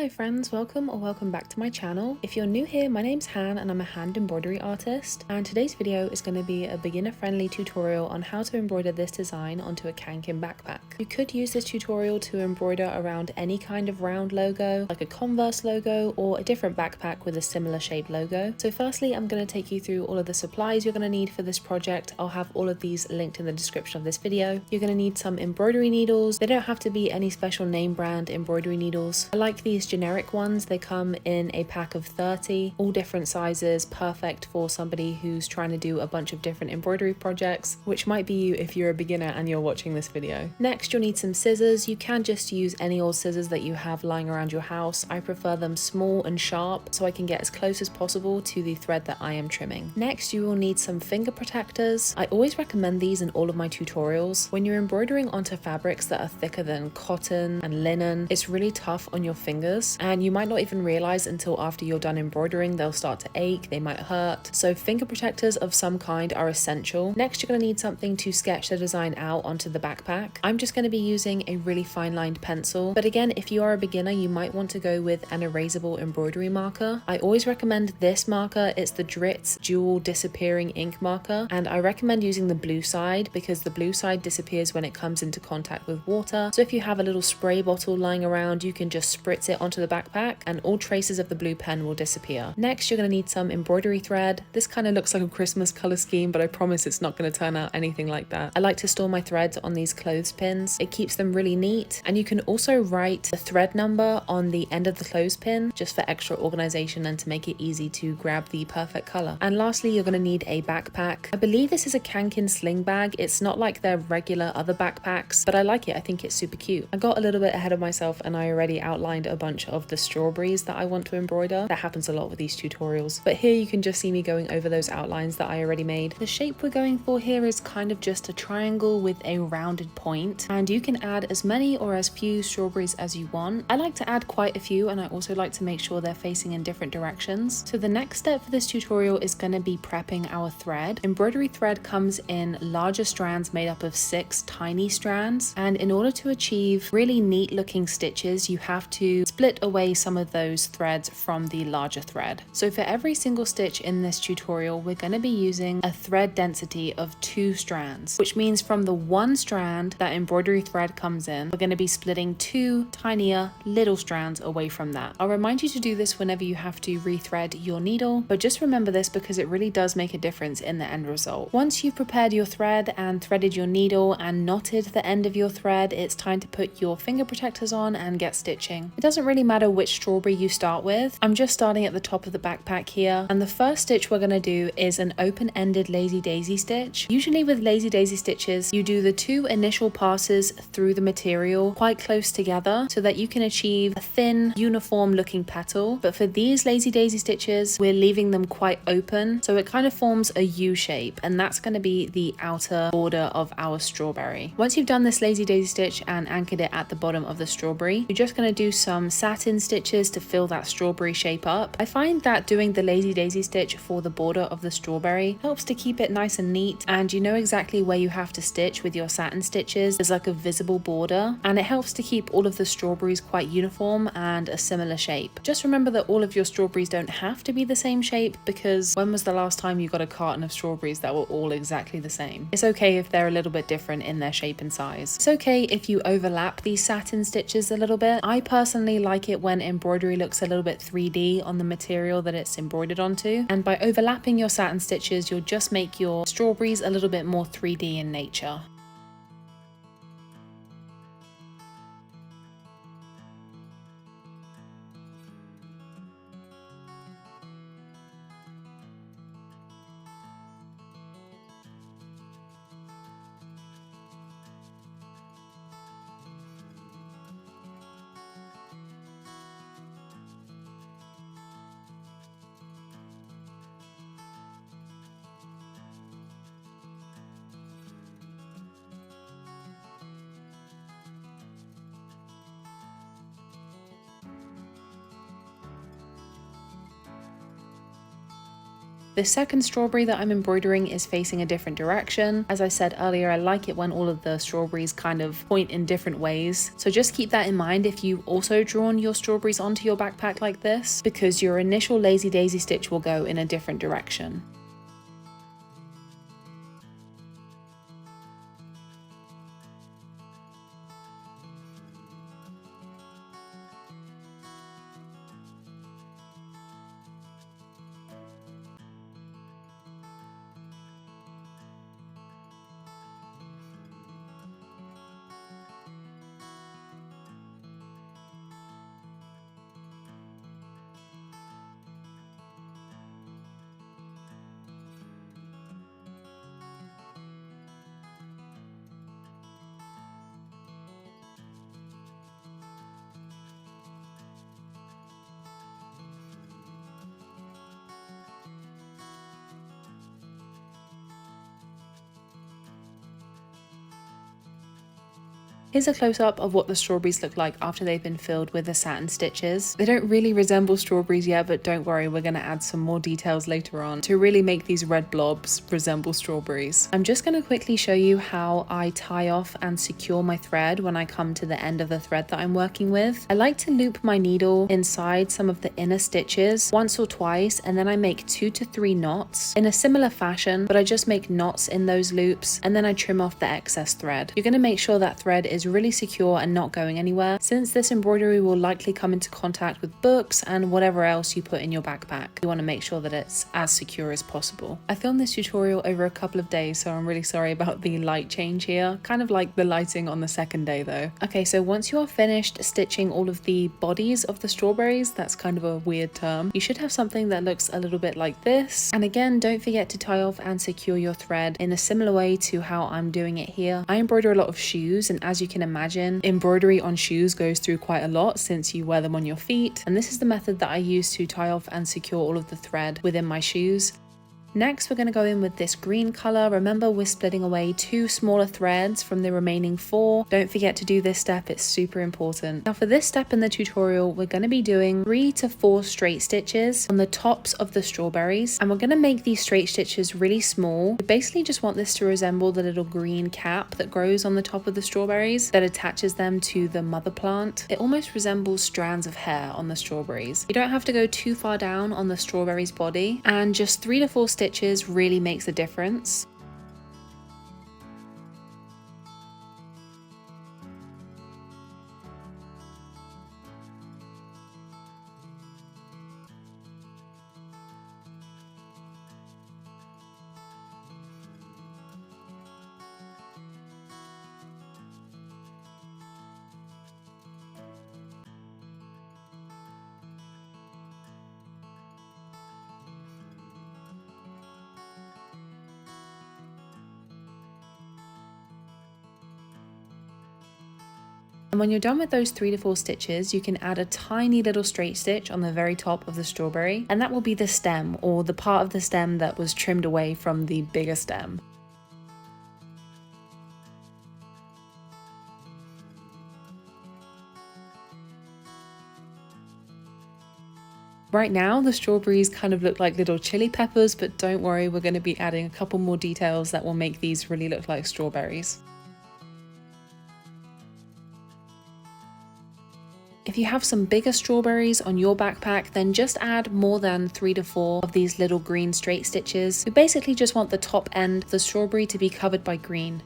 Hello friends, welcome or welcome back to my channel. If you're new here, my name's Han and I'm a hand embroidery artist, and today's video is going to be a beginner friendly tutorial on how to embroider this design onto a Kanken backpack. You could use this tutorial to embroider around any kind of round logo, like a Converse logo or a different backpack with a similar shaped logo. So firstly, I'm going to take you through all of the supplies you're going to need for this project. I'll have all of these linked in the description of this video. You're going to need some embroidery needles. They don't have to be any special name brand embroidery needles. I like these generic ones. They come in a pack of 30, all different sizes, perfect for somebody who's trying to do a bunch of different embroidery projects, which might be you if you're a beginner and you're watching this video. Next, you'll need some scissors. You can just use any old scissors that you have lying around your house. I prefer them small and sharp so I can get as close as possible to the thread that I am trimming. Next, you will need some finger protectors. I always recommend these in all of my tutorials. When you're embroidering onto fabrics that are thicker than cotton and linen, it's really tough on your fingers, and you might not even realize until after you're done embroidering they'll start to ache, they might hurt. So finger protectors of some kind are essential. Next, you're going to need something to sketch the design out onto the backpack. I'm just going to be using a really fine lined pencil, but again, if you are a beginner you might want to go with an erasable embroidery marker. I always recommend this marker. It's the Dritz dual disappearing ink marker, and I recommend using the blue side because the blue side disappears when it comes into contact with water. So if you have a little spray bottle lying around, you can just spritz it onto the backpack and all traces of the blue pen will disappear. Next, you're going to need some embroidery thread. This kind of looks like a Christmas color scheme, but I promise it's not going to turn out anything like that. I like to store my threads on these clothespins. It keeps them really neat, and you can also write the thread number on the end of the clothespin just for extra organization and to make it easy to grab the perfect color. And lastly, you're going to need a backpack. I believe this is a Kanken sling bag. It's not like their regular other backpacks, but I like it. I think it's super cute. I got a little bit ahead of myself and I already outlined a bunch of the strawberries that I want to embroider. That happens a lot with these tutorials, but here you can just see me going over those outlines that I already made. The shape we're going for here is kind of just a triangle with a rounded point, and you can add as many or as few strawberries as you want. I like to add quite a few, and I also like to make sure they're facing in different directions. So the next step for this tutorial is going to be prepping our thread. Embroidery thread comes in larger strands made up of 6 tiny strands, and in order to achieve really neat looking stitches you have to split away some of those threads from the larger thread. So for every single stitch in this tutorial we're going to be using a thread density of 2 strands, which means from the one strand that embroidery thread comes in, we're going to be splitting 2 tinier little strands away from that. I'll remind you to do this whenever you have to rethread your needle, but just remember this because it really does make a difference in the end result. Once you've prepared your thread and threaded your needle and knotted the end of your thread, it's time to put your finger protectors on and get stitching. It doesn't really matter which strawberry you start with. I'm just starting at the top of the backpack here, and the first stitch we're going to do is an open-ended lazy daisy stitch. Usually with lazy daisy stitches you do the 2 initial passes through the material quite close together so that you can achieve a thin uniform looking petal, but for these lazy daisy stitches we're leaving them quite open so it kind of forms a U shape, and that's going to be the outer border of our strawberry. Once you've done this lazy daisy stitch and anchored it at the bottom of the strawberry, you're just going to do some satin stitches to fill that strawberry shape up. I find that doing the lazy daisy stitch for the border of the strawberry helps to keep it nice and neat, and you know exactly where you have to stitch with your satin stitches. There's like a visible border, and it helps to keep all of the strawberries quite uniform and a similar shape. Just remember that all of your strawberries don't have to be the same shape, because when was the last time you got a carton of strawberries that were all exactly the same? It's okay if they're a little bit different in their shape and size. It's okay if you overlap these satin stitches a little bit. I personally like it when embroidery looks a little bit 3D on the material that it's embroidered onto, and by overlapping your satin stitches you'll just make your strawberries a little bit more 3D in nature. The second strawberry that I'm embroidering is facing a different direction. As I said earlier, I like it when all of the strawberries kind of point in different ways. So just keep that in mind if you've also drawn your strawberries onto your backpack like this, because your initial lazy daisy stitch will go in a different direction. Here's a close-up of what the strawberries look like after they've been filled with the satin stitches. They don't really resemble strawberries yet, but don't worry, we're going to add some more details later on to really make these red blobs resemble strawberries. I'm just going to quickly show you how I tie off and secure my thread when I come to the end of the thread that I'm working with. I like to loop my needle inside some of the inner stitches once or twice, and then I make 2 to 3 knots in a similar fashion, but I just make knots in those loops and then I trim off the excess thread. You're going to make sure that thread is really secure and not going anywhere, since this embroidery will likely come into contact with books and whatever else you put in your backpack. You want to make sure that it's as secure as possible. I filmed this tutorial over a couple of days, so I'm really sorry about the light change here. Kind of like the lighting on the second day though. Okay, so once you are finished stitching all of the bodies of the strawberries, that's kind of a weird term, you should have something that looks a little bit like this. And again, don't forget to tie off and secure your thread in a similar way to how I'm doing it here. I embroider a lot of shoes, and as you can imagine, embroidery on shoes goes through quite a lot since you wear them on your feet, and this is the method that I use to tie off and secure all of the thread within my shoes. Next, we're going to go in with this green color. Remember, we're splitting away 2 smaller threads from the remaining 4. Don't forget to do this step, it's super important. Now for this step in the tutorial, we're going to be doing 3 to 4 straight stitches on the tops of the strawberries, and we're going to make these straight stitches really small. We basically just want this to resemble the little green cap that grows on the top of the strawberries that attaches them to the mother plant. It almost resembles strands of hair on the strawberries. You don't have to go too far down on the strawberry's body, and just 3 to 4 stitches really makes a difference. And when you're done with those 3 to 4 stitches, you can add a tiny little straight stitch on the very top of the strawberry, and that will be the stem, or the part of the stem that was trimmed away from the bigger stem. Right now, the strawberries kind of look like little chili peppers, but don't worry, we're going to be adding a couple more details that will make these really look like strawberries. If you have some bigger strawberries on your backpack, then just add more than 3 to 4 of these little green straight stitches. We basically just want the top end of the strawberry to be covered by green.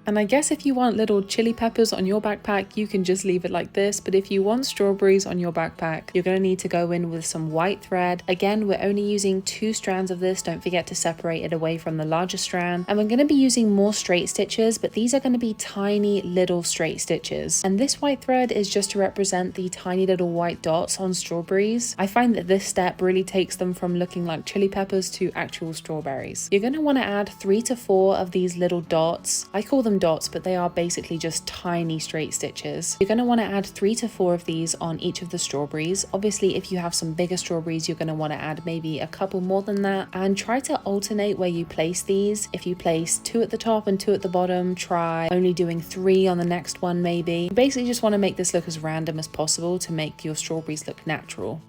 And I guess if you want little chili peppers on your backpack, you can just leave it like this. But if you want strawberries on your backpack, you're going to need to go in with some white thread. Again, we're only using 2 strands of this. Don't forget to separate it away from the larger strand. And we're going to be using more straight stitches, but these are going to be tiny little straight stitches. And this white thread is just to represent the tiny little white dots on strawberries. I find that this step really takes them from looking like chili peppers to actual strawberries. You're going to want to add 3 to 4 of these little dots. I call them dots, but they are basically just tiny straight stitches. You're going to want to add 3 to 4 of these on each of the strawberries. Obviously, if you have some bigger strawberries, you're going to want to add maybe a couple more than that, and try to alternate where you place these. If you place 2 at the top and 2 at the bottom, try only doing 3 on the next one maybe. You basically just want to make this look as random as possible to make your strawberries look natural.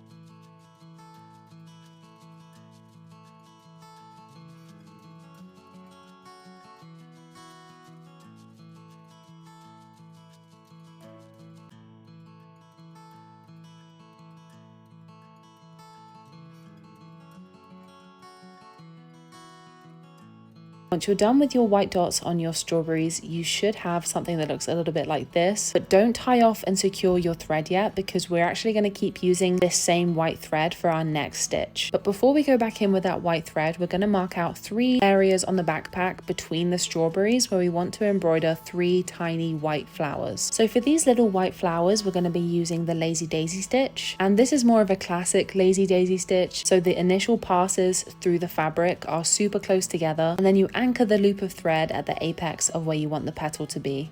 Once you're done with your white dots on your strawberries, you should have something that looks a little bit like this, but don't tie off and secure your thread yet, because we're actually going to keep using this same white thread for our next stitch. But before we go back in with that white thread, we're going to mark out 3 areas on the backpack between the strawberries where we want to embroider 3 tiny white flowers. So for these little white flowers, we're going to be using the lazy daisy stitch, and this is more of a classic lazy daisy stitch. So the initial passes through the fabric are super close together, and then you anchor the loop of thread at the apex of where you want the petal to be.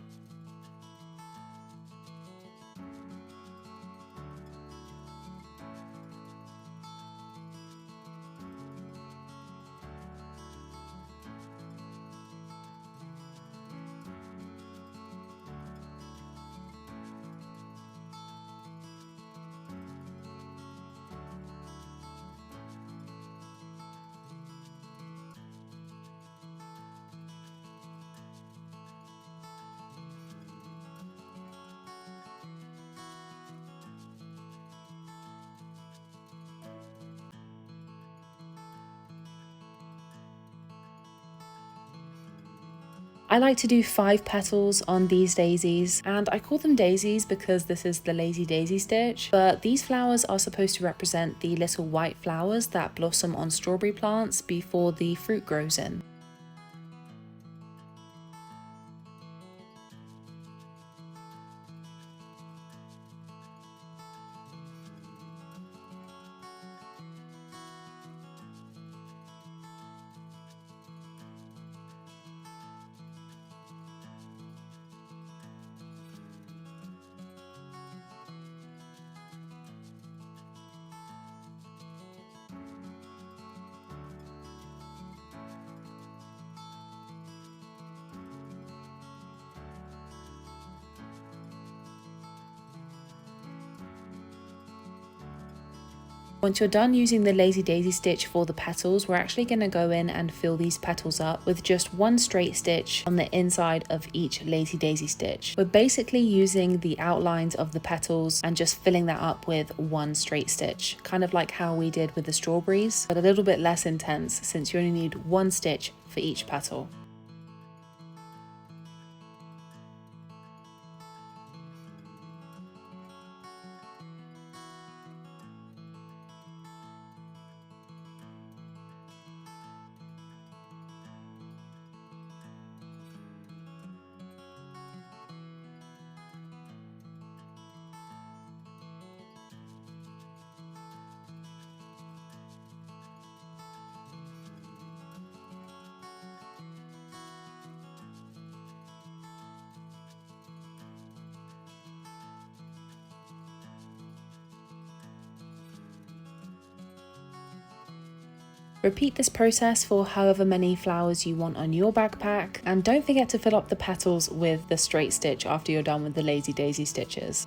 I like to do 5 petals on these daisies, and I call them daisies because this is the lazy daisy stitch, but these flowers are supposed to represent the little white flowers that blossom on strawberry plants before the fruit grows in. Once you're done using the lazy daisy stitch for the petals, we're actually going to go in and fill these petals up with just 1 straight stitch on the inside of each lazy daisy stitch. We're basically using the outlines of the petals and just filling that up with 1 straight stitch, kind of like how we did with the strawberries, but a little bit less intense since you only need 1 stitch for each petal. Repeat this process for however many flowers you want on your backpack, and don't forget to fill up the petals with the straight stitch after you're done with the lazy daisy stitches.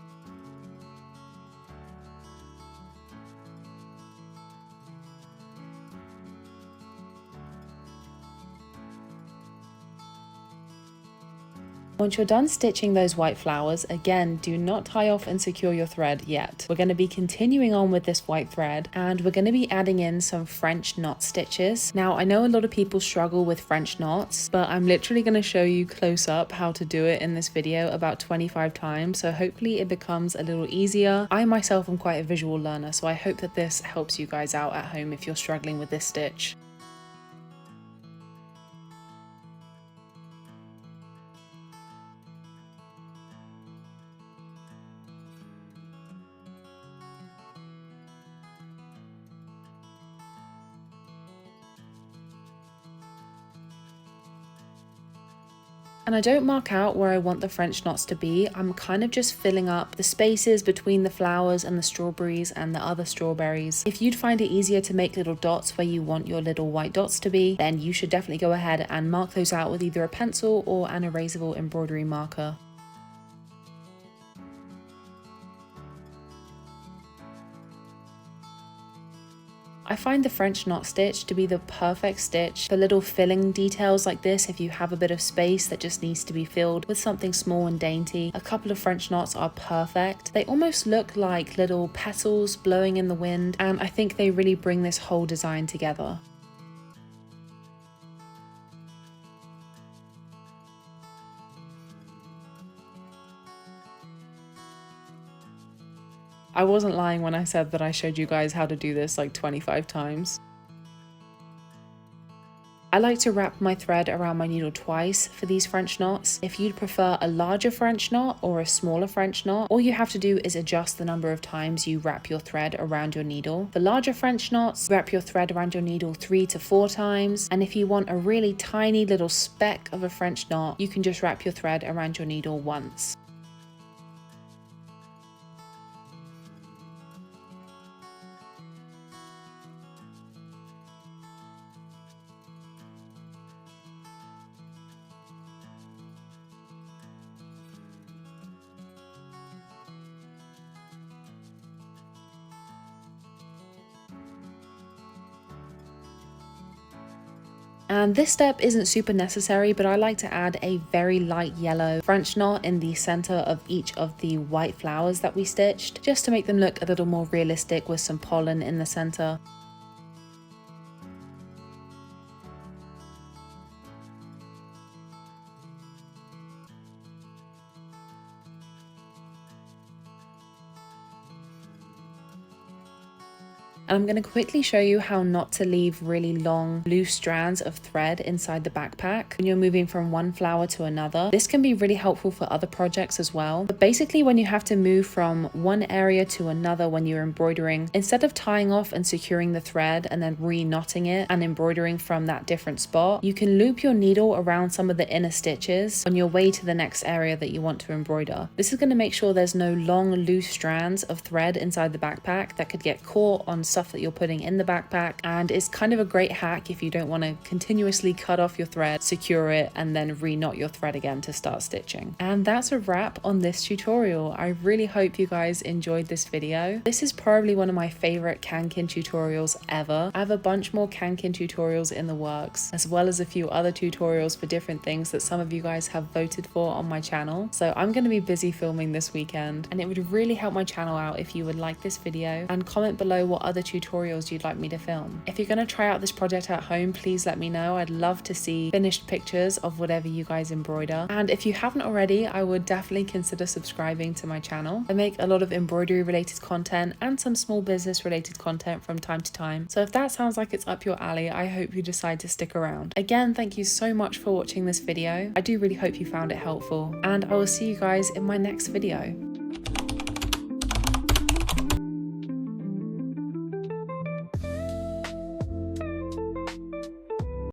Once you're done stitching those white flowers, again, do not tie off and secure your thread yet. We're going to be continuing on with this white thread, and we're going to be adding in some French knot stitches. Now, I know a lot of people struggle with French knots, but I'm literally going to show you close up how to do it in this video about 25 times, so hopefully it becomes a little easier. I myself am quite a visual learner, so I hope that this helps you guys out at home if you're struggling with this stitch. And I don't mark out where I want the French knots to be. I'm kind of just filling up the spaces between the flowers and the strawberries and the other strawberries. If you'd find it easier to make little dots where you want your little white dots to be, then you should definitely go ahead and mark those out with either a pencil or an erasable embroidery marker. I find the French knot stitch to be the perfect stitch for little filling details like this. If you have a bit of space that just needs to be filled with something small and dainty, a couple of French knots are perfect. They almost look like little petals blowing in the wind, and I think they really bring this whole design together. I wasn't lying when I said that I showed you guys how to do this like 25 times. I like to wrap my thread around my needle twice for these French knots. If you'd prefer a larger French knot or a smaller French knot, all you have to do is adjust the number of times you wrap your thread around your needle. For larger French knots, wrap your thread around your needle 3 to 4 times. And if you want a really tiny little speck of a French knot, you can just wrap your thread around your needle once. And this step isn't super necessary, but I like to add a very light yellow French knot in the center of each of the white flowers that we stitched, just to make them look a little more realistic with some pollen in the center. And I'm going to quickly show you how not to leave really long loose strands of thread inside the backpack when you're moving from one flower to another. This can be really helpful for other projects as well. But basically, when you have to move from one area to another when you're embroidering, instead of tying off and securing the thread and then re-knotting it and embroidering from that different spot, you can loop your needle around some of the inner stitches on your way to the next area that you want to embroider. This is going to make sure there's no long loose strands of thread inside the backpack that could get caught on stuff that you're putting in the backpack, and it's kind of a great hack if you don't want to continuously cut off your thread, secure it, and then re-knot your thread again to start stitching. And that's a wrap on this tutorial. I really hope you guys enjoyed this video. This is probably one of my favorite Kanken tutorials ever. I have a bunch more Kanken tutorials in the works, as well as a few other tutorials for different things that some of you guys have voted for on my channel. So I'm going to be busy filming this weekend, and it would really help my channel out if you would like this video and comment below what other tutorials you'd like me to film. If you're going to try out this project at home, please let me know. I'd love to see finished pictures of whatever you guys embroider. And if you haven't already, I would definitely consider subscribing to my channel. I make a lot of embroidery related content and some small business related content from time to time. So if that sounds like it's up your alley, I hope you decide to stick around. Again, thank you so much for watching this video. I do really hope you found it helpful, and I will see you guys in my next video.